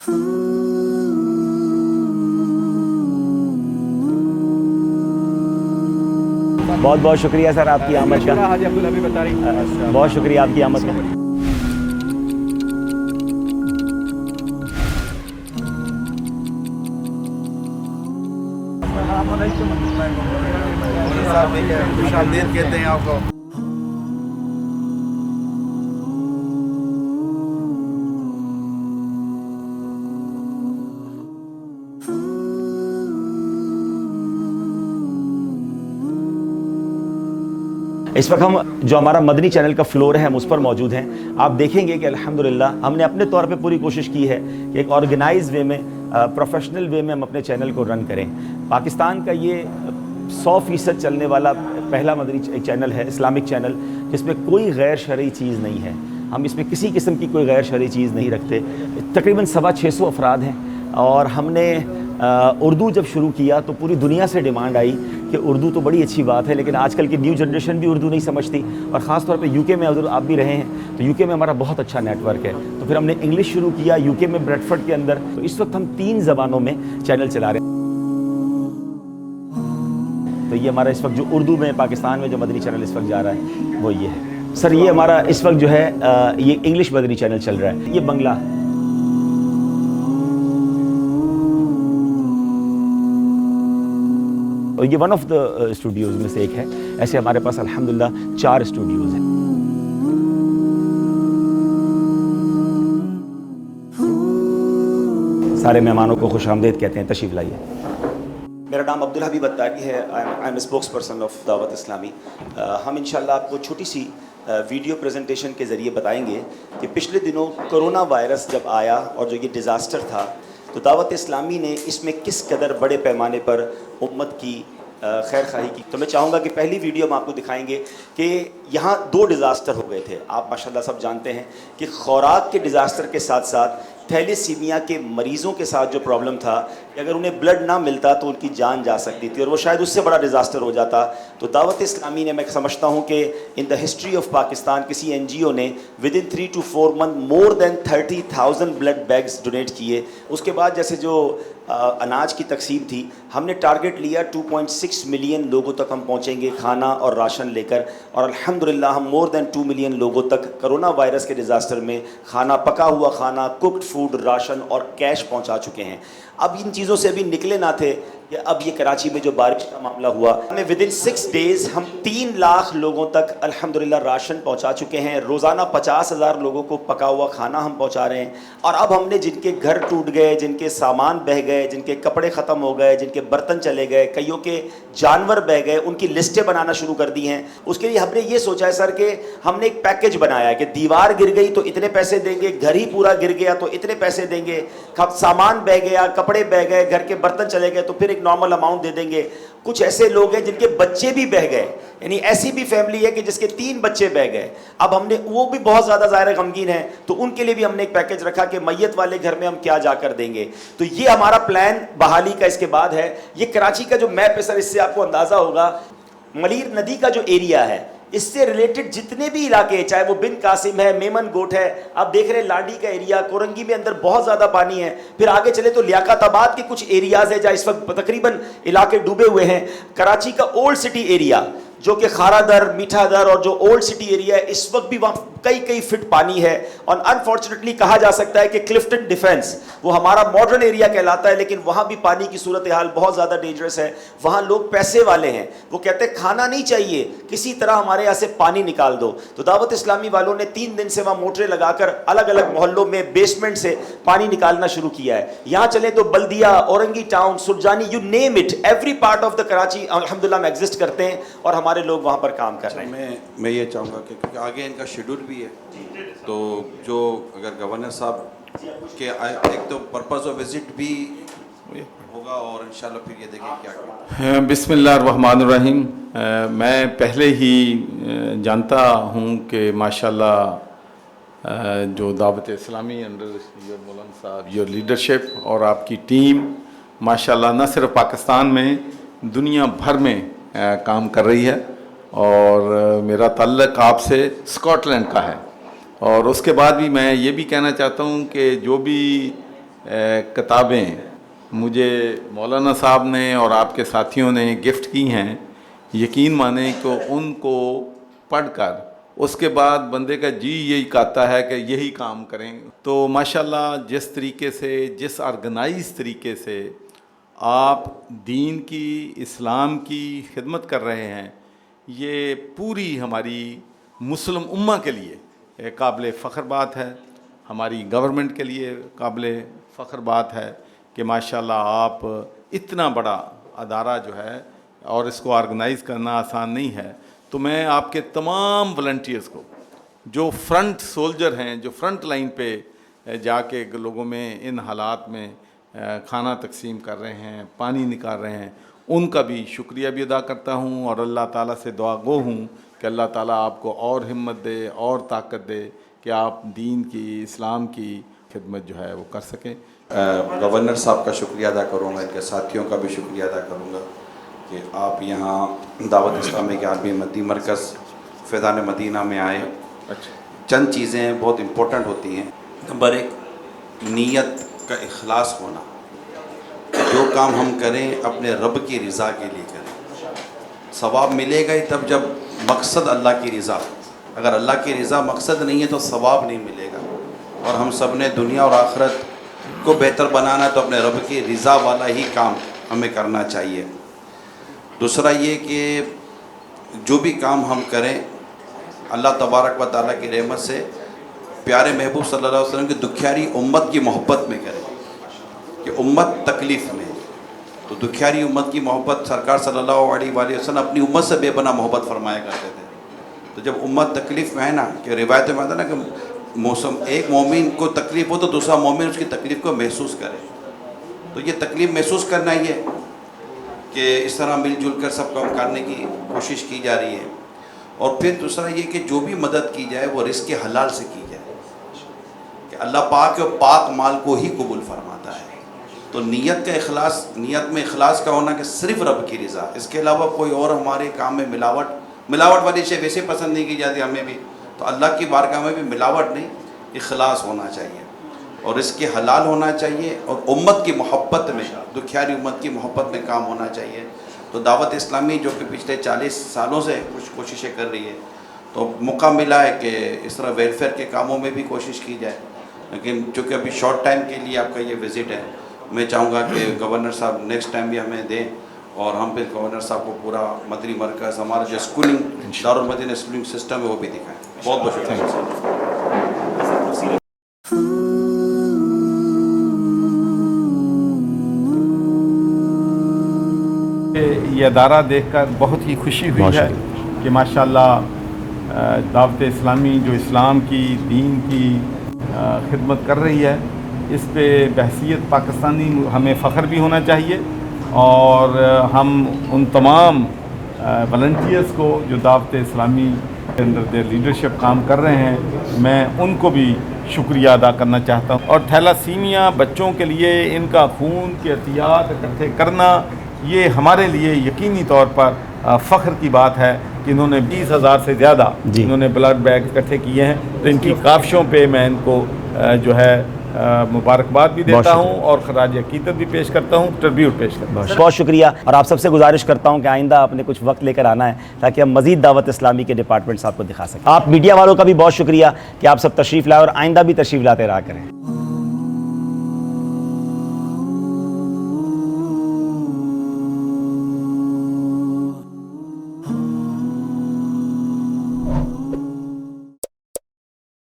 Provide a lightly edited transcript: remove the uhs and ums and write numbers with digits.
بہت بہت شکریہ سر آپ کی آمد کا، بہت شکریہ آپ کی آمد کا۔ خوش آمدید کہتے ہیں آپ کو۔ اس وقت ہم جو ہمارا مدنی چینل کا فلور ہے ہم اس پر موجود ہیں۔ آپ دیکھیں گے کہ الحمدللہ ہم نے اپنے طور پہ پوری کوشش کی ہے کہ ایک آرگنائز وے میں، پروفیشنل وے میں ہم اپنے چینل کو رن کریں۔ پاکستان کا یہ 100% چلنے والا پہلا مدنی چینل ہے، اسلامک چینل، جس میں کوئی غیر شرعی چیز نہیں ہے۔ ہم اس میں کسی قسم کی کوئی غیر شرعی چیز نہیں رکھتے۔ تقریباً 650 افراد ہیں، اور ہم نے اردو جب شروع کیا تو پوری دنیا سے ڈیمانڈ آئی کہ اردو تو بڑی اچھی بات ہے، لیکن آج کل کی نیو جنریشن بھی اردو نہیں سمجھتی، اور خاص طور پہ یو کے میں آپ بھی رہے ہیں تو یو کے میں ہمارا بہت اچھا نیٹ ورک ہے۔ تو پھر ہم نے انگلش شروع کیا یو کے میں، بریڈفرڈ کے اندر۔ تو اس وقت ہم 3 زبانوں میں چینل چلا رہے ہیں۔ تو یہ ہمارا اس وقت جو اردو میں پاکستان میں جو مدنی چینل اس وقت جا رہا ہے وہ یہ ہے سر۔ یہ ہمارا اس وقت جو ہے یہ انگلش مدنی چینل چل رہا ہے، یہ بنگلہ۔ اور یہ ون آف دا اسٹوڈیوز میں سے ایک ہے۔ ایسے ہمارے پاس الحمدللہ 4 اسٹوڈیوز ہیں۔ سارے مہمانوں کو خوش آمدید کہتے ہیں، تشریف لائیے۔ میرا نام عبدالحبیب اتاری ہے، I am spokes person of دعوت اسلامی۔ ہم انشاءاللہ آپ کو چھوٹی سی ویڈیو پریزنٹیشن کے ذریعے بتائیں گے کہ پچھلے دنوں کرونا وائرس جب آیا اور جو یہ ڈیزاسٹر تھا، تو دعوت اسلامی نے اس میں کس قدر بڑے پیمانے پر امت کی خیر خواہی کی۔ تو میں چاہوں گا کہ پہلی ویڈیو ہم آپ کو دکھائیں گے کہ یہاں 2 ڈیزاسٹر ہو گئے تھے۔ آپ ماشاءاللہ سب جانتے ہیں کہ خوراک کے ڈیزاسٹر کے ساتھ ساتھ تھیلیسیمیا کے مریضوں کے ساتھ جو پرابلم تھا کہ اگر انہیں بلڈ نہ ملتا تو ان کی جان جا سکتی تھی، اور وہ شاید اس سے بڑا ڈیزاسٹر ہو جاتا۔ تو دعوت اسلامی نے، میں سمجھتا ہوں کہ in the history of Pakistan کسی این جی او نے with in 3 to 4 months more than 30,000 blood bags donate کیے۔ اس کے بعد جیسے جو اناج کی تقسیم تھی، ہم نے ٹارگٹ لیا 2.6 ملین لوگوں تک ہم پہنچیں گے کھانا اور راشن لے کر، اور الحمدللہ ہم مور دین 2 ملین لوگوں تک کرونا وائرس کے ڈیزاسٹر میں کھانا، پکا ہوا کھانا، کوکڈ فوڈ، راشن اور کیش پہنچا چکے ہیں۔ اب ان چیزوں سے ابھی نکلے نہ تھے کہ اب یہ کراچی میں جو بارش کا معاملہ ہوا، ہمیں ود ان 6 days ہم 3 لاکھ لوگوں تک الحمدللہ راشن پہنچا چکے ہیں۔ روزانہ 50,000 لوگوں کو پکا ہوا کھانا ہم پہنچا رہے ہیں، اور اب ہم نے جن کے گھر ٹوٹ گئے، جن کے سامان بہہ گئے، جن کے کپڑے ختم ہو گئے، جن کے برتن چلے گئے، کئیوں کے جانور بہہ گئے، ان کی لسٹیں بنانا شروع کر دی ہیں۔ اس کے لیے ہم نے یہ سوچا ہے سر کہ ہم نے ایک پیکیج بنایا ہے کہ دیوار گر گئی تو اتنے پیسے دیں گے، گھر ہی پورا گر گیا تو اتنے پیسے دیں گے، سامان بہہ گیا، کپڑے بہہ گئے، گھر کے برتن چلے گئے تو پھر ایک نارمل اماؤنٹ دے دیں گے۔ کچھ ایسے لوگ ہیں جن کے بچے بھی بہہ گئے، یعنی ایسی بھی فیملی ہے کہ جس کے 3 بچے بہہ گئے، اب ہم نے وہ بھی بہت زیادہ ظاہر غمگین ہیں، تو ان کے لیے بھی ہم نے ایک پیکیج رکھا کہ میت والے گھر میں ہم کیا جا کر دیں گے۔ تو یہ ہمارا پلان بحالی کا اس کے بعد ہے۔ یہ کراچی کا جو میپ ہے سر، اس سے آپ کو اندازہ ہوگا ملیر ندی کا جو ایریا ہے، اس سے ریلیٹڈ جتنے بھی علاقے، چاہے وہ بن قاسم ہے، میمن گوٹ ہے، آپ دیکھ رہے ہیں لانڈی کا ایریا، کورنگی میں اندر بہت زیادہ پانی ہے، پھر آگے چلے تو لیاقت آباد کے کچھ ایریاز ہیں جہاں اس وقت تقریباً علاقے ڈوبے ہوئے ہیں۔ کراچی کا اولڈ سٹی ایریا جو کہ خارا در، میٹھا در اور جو اولڈ سٹی ایریا ہے، اس وقت بھی وہاں کئی فٹ پانی ہے، اور انفارچونیٹلی کہا جا سکتا ہے کہ کلفٹن ڈیفنس وہ ہمارا ماڈرن ایریا کہلاتا ہے، لیکن وہاں بھی پانی کی صورتحال بہت زیادہ ڈینجرس ہے۔ وہاں لوگ پیسے والے ہیں، وہ کہتے ہیں کھانا نہیں چاہیے، کسی طرح ہمارے یہاں سے پانی نکال دو۔ تو دعوت اسلامی والوں نے 3 دن سے وہاں موٹریں لگا کر الگ الگ محلوں میں بیسمنٹ سے پانی نکالنا شروع کیا ہے۔ یہاں چلیں تو بلدیہ، Orangi town, Surjani, you name it, every part of the Karachi الحمدللہ ہم ایگزسٹ کرتے ہیں، اور ہمارے لوگ وہاں پر کام کر رہے ہیں۔ میں یہ چاہوں گا کہ آگے ان کا شیڈول بھی ہے، تو جو اگر گورنر صاحب کے ایک تو پرپز آف وزٹ بھی ہوگا، اور انشاءاللہ پھر یہ دیکھیں کیا کریں۔ بسم اللہ الرحمن الرحیم۔ میں پہلے ہی جانتا ہوں کہ ماشاءاللہ جو دعوت اسلامی انڈر یور مولانا صاحب، یور لیڈرشپ اور آپ کی ٹیم ماشاءاللہ نہ صرف پاکستان میں، دنیا بھر میں کام کر رہی ہے، اور میرا تعلق آپ سے اسکاٹ لینڈ کا ہے۔ اور اس کے بعد بھی میں یہ بھی کہنا چاہتا ہوں کہ جو بھی کتابیں مجھے مولانا صاحب نے اور آپ کے ساتھیوں نے گفٹ کی ہیں، یقین مانیں کہ ان کو پڑھ کر اس کے بعد بندے کا جی یہی کہتا ہے کہ یہی کام کریں. تو ماشاءاللہ جس طریقے سے، جس آرگنائز طریقے سے آپ دین کی، اسلام کی خدمت کر رہے ہیں، یہ پوری ہماری مسلم امہ کے لیے قابل فخر بات ہے. ہماری گورنمنٹ کے لیے قابل فخر بات ہے کہ ماشاءاللہ آپ اتنا بڑا ادارہ جو ہے، اور اس کو آرگنائز کرنا آسان نہیں ہے. تو میں آپ کے تمام والنٹیئرز کو، جو فرنٹ سولجر ہیں، جو فرنٹ لائن پہ جا کے لوگوں میں ان حالات میں کھانا تقسیم کر رہے ہیں، پانی نکال رہے ہیں، ان کا بھی شکریہ بھی ادا کرتا ہوں، اور اللہ تعالیٰ سے دعا گو ہوں کہ اللہ تعالیٰ آپ کو اور ہمت دے اور طاقت دے کہ آپ دین کی، اسلام کی خدمت جو ہے وہ کر سکیں. گورنر صاحب کا شکریہ ادا کروں گا، ان کے ساتھیوں کا بھی شکریہ ادا کروں گا کہ آپ یہاں دعوت اسلامی کے عالمی مدنی مرکز فیضان مدینہ میں آئے. چند چیزیں بہت امپورٹنٹ ہوتی ہیں. نمبر 1، نیت کا اخلاص ہونا. جو کام ہم کریں اپنے رب کی رضا کے لیے کریں. ثواب ملے گا ہی تب جب مقصد اللہ کی رضا. اگر اللہ کی رضا مقصد نہیں ہے تو ثواب نہیں ملے گا. اور ہم سب نے دنیا اور آخرت کو بہتر بنانا تو اپنے رب کی رضا والا ہی کام ہمیں کرنا چاہیے. دوسرا یہ کہ جو بھی کام ہم کریں اللہ تبارک و تعالیٰ کی رحمت سے پیارے محبوب صلی اللہ علیہ وسلم کی دکھیاری امت کی محبت میں کریں کہ امت تکلیف میں. تو دکھیاری امت کی محبت سرکار صلی اللہ علیہ وآلہ وسلم اپنی امت سے بے پناہ محبت فرمایا کرتے تھے. تو جب امت تکلیف میں ہے نا، کہ روایت میں آتا ہے نا کہ ایک مومن کو تکلیف ہو تو دوسرا مومن اس کی تکلیف کو محسوس کرے. تو یہ تکلیف محسوس کرنا ہی ہے کہ اس طرح مل جل کر سب کام کرنے کی کوشش کی جا رہی ہے. اور پھر دوسرا یہ کہ جو بھی مدد کی جائے وہ رزق حلال سے کی جائے کہ اللہ پاک اور پاک مال کو ہی قبول فرماتا ہے. تو نیت کا اخلاص، نیت میں اخلاص کا ہونا کہ صرف رب کی رضا، اس کے علاوہ کوئی اور ہمارے کام میں ملاوٹ والی شے ویسے پسند نہیں کی جاتی ہمیں بھی. تو اللہ کی بارگاہ میں بھی ملاوٹ نہیں، اخلاص ہونا چاہیے اور اس کے حلال ہونا چاہیے اور امت کی محبت میں، دکھیاری امت کی محبت میں کام ہونا چاہیے. تو دعوت اسلامی جو کہ پچھلے 40 سالوں سے کچھ کوششیں کر رہی ہے، تو موقع ملا ہے کہ اس طرح ویلفیئر کے کاموں میں بھی کوشش کی جائے. لیکن چونکہ ابھی شارٹ ٹائم کے لیے آپ کا یہ وزٹ ہے، میں چاہوں گا کہ گورنر صاحب نیکسٹ ٹائم بھی ہمیں دیں اور ہم پھر گورنر صاحب کو پورا مدنی مرکز، ہمارا جو اسکولنگ دارالمدینہ اسکولنگ سسٹم ہے وہ بھی دکھائیں. بہت بہت شکریہ. یہ ادارہ دیکھ کر بہت ہی خوشی ہوئی ہے کہ ماشاءاللہ دعوت اسلامی جو اسلام کی، دین کی خدمت کر رہی ہے، اس پہ بحیثیت پاکستانی ہمیں فخر بھی ہونا چاہیے. اور ہم ان تمام والنٹیئرز کو جو دعوت اسلامی کے اندر دیر لیڈرشپ کام کر رہے ہیں، میں ان کو بھی شکریہ ادا کرنا چاہتا ہوں. اور تھیلاسیمیا بچوں کے لیے ان کا خون کے عطیات اکٹھے کرنا، یہ ہمارے لیے یقینی طور پر فخر کی بات ہے کہ انہوں نے 20,000 سے زیادہ انہوں نے بلڈ بیگ اکٹھے کیے ہیں. تو ان کی کاوشوں پہ میں ان کو جو ہے مبارکباد بھی دیتا ہوں اور خراج عقیدت بھی پیش کرتا ہوں، ٹربیوٹ پیش کرتا ہوں. بہت شکریہ. اور آپ سب سے گزارش کرتا ہوں کہ آئندہ اپنے کچھ وقت لے کر آنا ہے تاکہ ہم مزید دعوت اسلامی کے ڈپارٹمنٹس آپ کو دکھا سکیں. آپ میڈیا والوں کا بھی بہت شکریہ کہ آپ سب تشریف لائے اور آئندہ بھی تشریف لاتے رہا کریں.